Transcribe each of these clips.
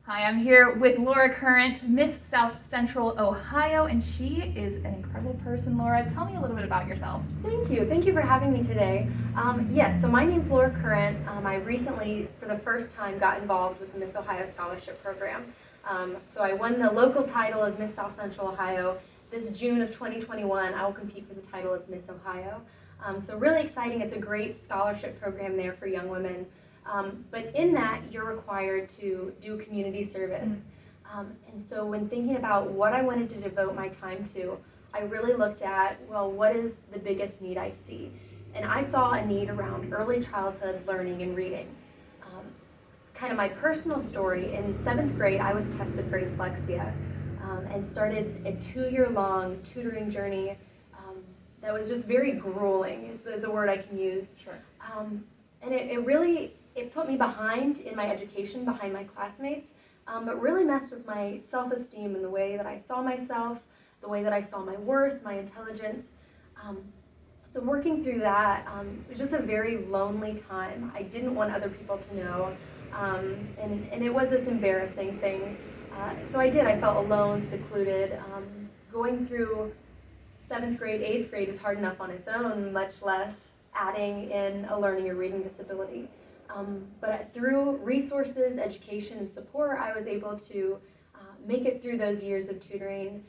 Hi, I'm here with Lora Current, Miss South Central Ohio, and she is an incredible person. Lora, tell me a little bit about yourself. Thank you. Thank you for having me today. Yes, so my name's Lora Current. I recently, for the first time, got involved with the Miss Ohio Scholarship Program. So I won the local title of Miss South Central Ohio. This June of 2021, I will compete for the title of Miss Ohio. So really exciting. It's a great scholarship program there for young women. But in that, you're required to do community service. And so when thinking about what I wanted to devote my time to, I really looked at, well, what is the biggest need I see? And I saw a need around early childhood learning and reading. Kind of my personal story, in 7th grade, I was tested for dyslexia and started a 2-year-long tutoring journey that was just very grueling, is a word I can use. Sure. And it really put me behind in my education, behind my classmates, but really messed with my self-esteem and the way that I saw myself, the way that I saw my worth, my intelligence. So working through that, it was just a very lonely time. I didn't want other people to know, and it was this embarrassing thing. So I felt alone, secluded. Going through 7th grade, 8th grade is hard enough on its own, much less adding in a learning or reading disability. But through resources, education, and support, I was able to make it through those years of tutoring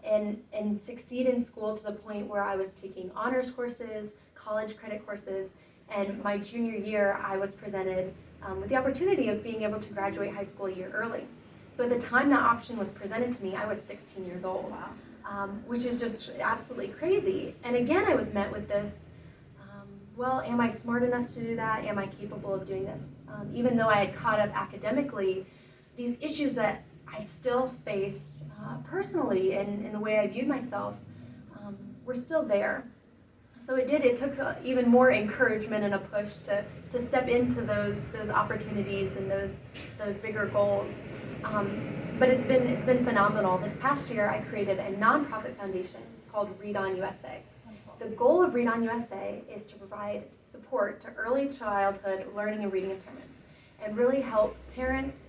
and succeed in school to the point where I was taking honors courses, college credit courses, and my junior year I was presented with the opportunity of being able to graduate high school a year early. So at the time that option was presented to me, I was 16 years old, which is just absolutely crazy. And again, I was met with this, well, am I smart enough to do that? Am I capable of doing this? Even though I had caught up academically, these issues that I still faced personally in the way I viewed myself were still there. So it took even more encouragement and a push to step into those opportunities and those bigger goals. But it's been phenomenal. This past year, I created a nonprofit foundation called Read On USA. The goal of Read On USA is to provide support to early childhood learning and reading impairments and really help parents,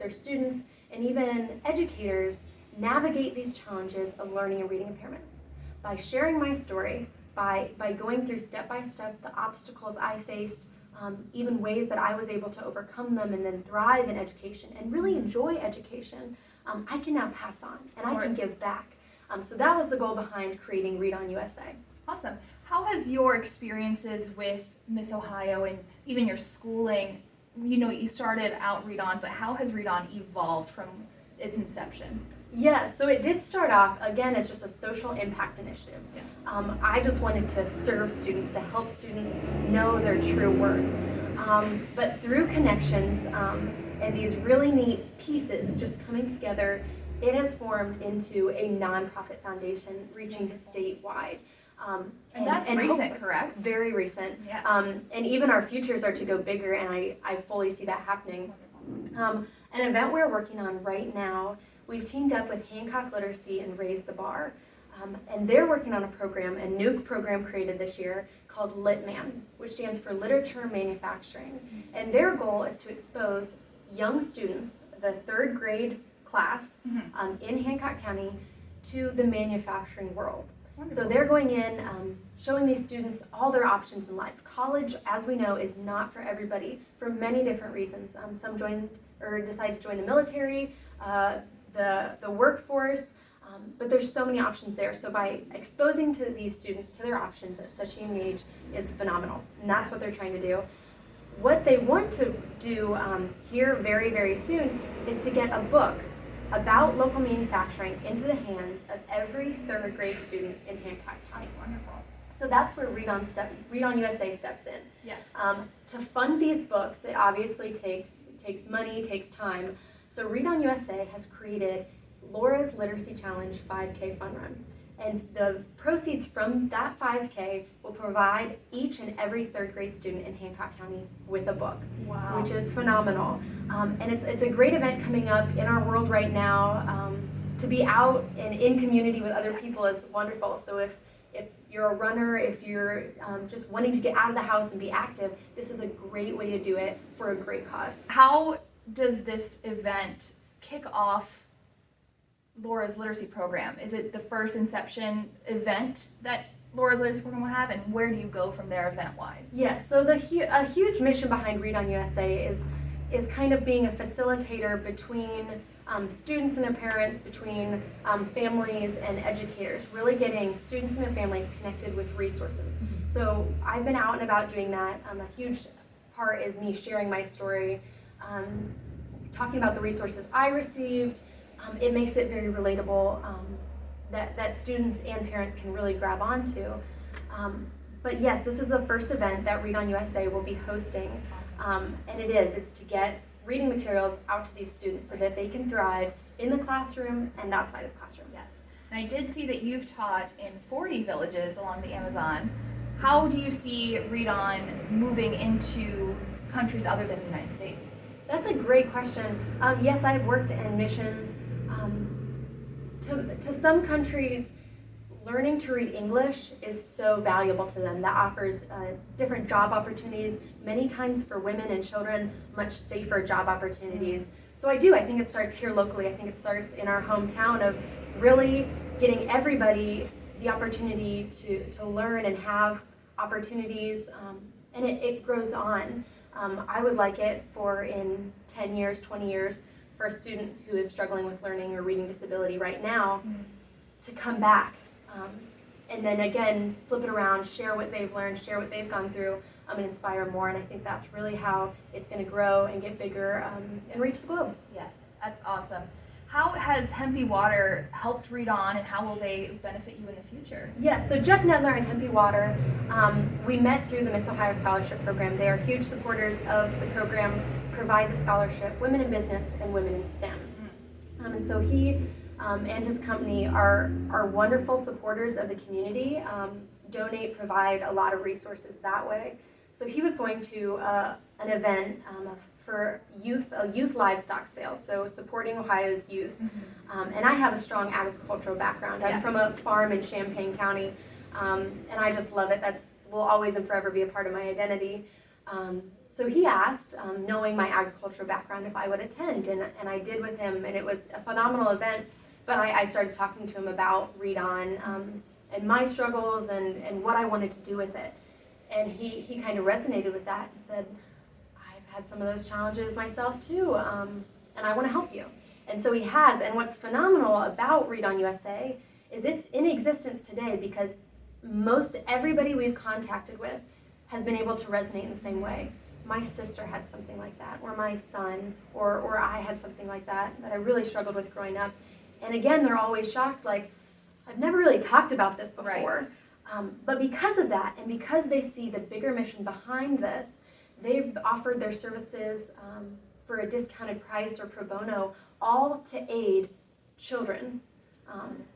their students, and even educators navigate these challenges of learning and reading impairments. By sharing my story, by going through step-by-step the obstacles I faced, even ways that I was able to overcome them and then thrive in education and really enjoy education, I can now pass on and I can give back. So that was the goal behind creating Read On USA. Awesome. How has your experiences with Miss Ohio and even your schooling, you started out Read On, but how has Read On evolved from its inception? Yes, so it did start off, again, as just a social impact initiative. Yeah. I just wanted to serve students, to help students know their true worth. But through connections and these really neat pieces just coming together, it has formed into a nonprofit foundation reaching statewide. And that's recent, correct? Very recent. Yes. And even our futures are to go bigger, and I fully see that happening. An event we're working on right now, we've teamed up with Hancock Literacy and Raise the Bar. And they're working on a new program created this year called LitMan, which stands for Literature Manufacturing. And their goal is to expose young students, the 3rd grade class in Hancock County, to the manufacturing world. Wonderful. So they're going in, showing these students all their options in life. College, as we know, is not for everybody for many different reasons. Some decide to join the military, the workforce, but there's so many options there. So by exposing to these students to their options at such a young age is phenomenal, and that's what they're trying to do. What they want to do here very, very soon is to get a book about local manufacturing into the hands of every 3rd grade student in Hancock County. That's wonderful. So that's where Read On USA steps in. Yes. To fund these books, it obviously takes money, takes time. So Read On USA has created Lora's Literacy Challenge 5K Fun Run. And the proceeds from that 5K will provide each and every 3rd grade student in Hancock County with a book, Wow. which is phenomenal. And it's a great event coming up in our world right now. To be out and in community with other people is wonderful. So if you're a runner, if you're just wanting to get out of the house and be active, this is a great way to do it for a great cause. How does this event kick off Lora's literacy program? Is it the first inception event that Lora's literacy program will have, and where do you go from there event-wise? Yes, so a huge mission behind Read on USA is kind of being a facilitator between students and their parents, between families and educators, really getting students and their families connected with resources. So I've been out and about doing that. A huge part is me sharing my story, talking about the resources I received. It makes it very relatable, that students and parents can really grab onto. But yes, this is the first event that Read on USA will be hosting, and it's to get reading materials out to these students so that they can thrive in the classroom and outside of the classroom. Yes, and I did see that you've taught in 40 villages along the Amazon. How do you see Read On moving into countries other than the United States? That's a great question. Yes, I've worked in missions. To some countries, learning to read English is so valuable to them. That offers different job opportunities, many times for women and children, much safer job opportunities. So I think it starts here locally. I think it starts in our hometown of really getting everybody the opportunity to learn and have opportunities, and it grows on. I would like it for in 10 years, 20 years, for a student who is struggling with learning or reading disability right now to come back and then again flip it around, share what they've learned, share what they've gone through, and inspire more. And I think that's really how it's going to grow and get bigger and reach the globe. Yes, that's awesome. How has Hempy Water helped Read On, and how will they benefit you in the future? Yes, so Jeff Nedler and Hempy Water, we met through the Miss Ohio Scholarship Program. They are huge supporters of the program, provide the scholarship, Women in Business and Women in STEM. And so he and his company are wonderful supporters of the community, donate, provide a lot of resources that way. So he was going to an event for youth livestock sales, so supporting Ohio's youth. And I have a strong agricultural background. I'm from a farm in Champaign County, and I just love it. Will always and forever be a part of my identity. So he asked, knowing my agricultural background, if I would attend, and I did with him, and it was a phenomenal event. But I started talking to him about Read On and my struggles and what I wanted to do with it. And he kind of resonated with that and said, I've had some of those challenges myself too, and I want to help you. And so he has, and what's phenomenal about Read On USA is it's in existence today because most everybody we've contacted with has been able to resonate in the same way. My sister had something like that, or my son, or I had something like that I really struggled with growing up. And again, they're always shocked, like, I've never really talked about this before. Right. But because of that, and because they see the bigger mission behind this, they've offered their services for a discounted price or pro bono, all to aid children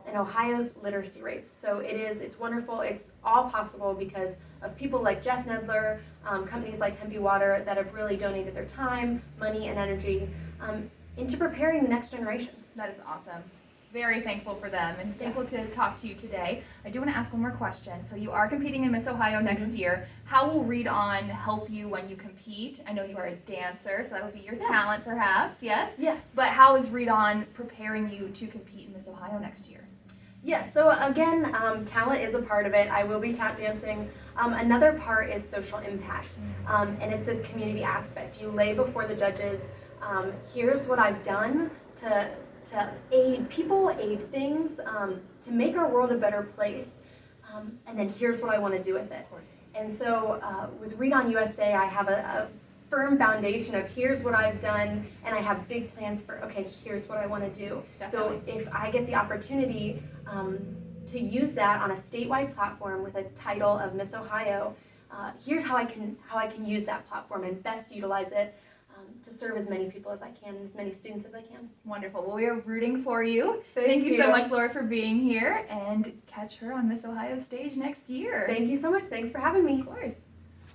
in Ohio's literacy rates. So it's wonderful. It's all possible because of people like Jeff Nedler, companies like Hempy Water that have really donated their time, money, and energy into preparing the next generation. That is awesome. Very thankful for them, and thankful to talk to you today. I do want to ask one more question. So you are competing in Miss Ohio next year. How will Read On help you when you compete? I know you are a dancer, so that would be your talent perhaps, yes? Yes. But how is Read On preparing you to compete in Miss Ohio next year? Yes, so again, talent is a part of it. I will be tap dancing. Another part is social impact, and it's this community aspect. You lay before the judges, here's what I've done to aid people, aid things, to make our world a better place. And then here's what I want to do with it. Of course. And so with Read On USA, I have a firm foundation of here's what I've done, and I have big plans for, okay, here's what I want to do. Definitely. So if I get the opportunity to use that on a statewide platform with a title of Miss Ohio, here's how I can use that platform and best utilize it to serve as many people as I can, as many students as I can. Wonderful. Well, we are rooting for you. Thank you so much, Lora, for being here, and catch her on Miss Ohio stage next year. Thank you so much. Thanks for having me. Of course.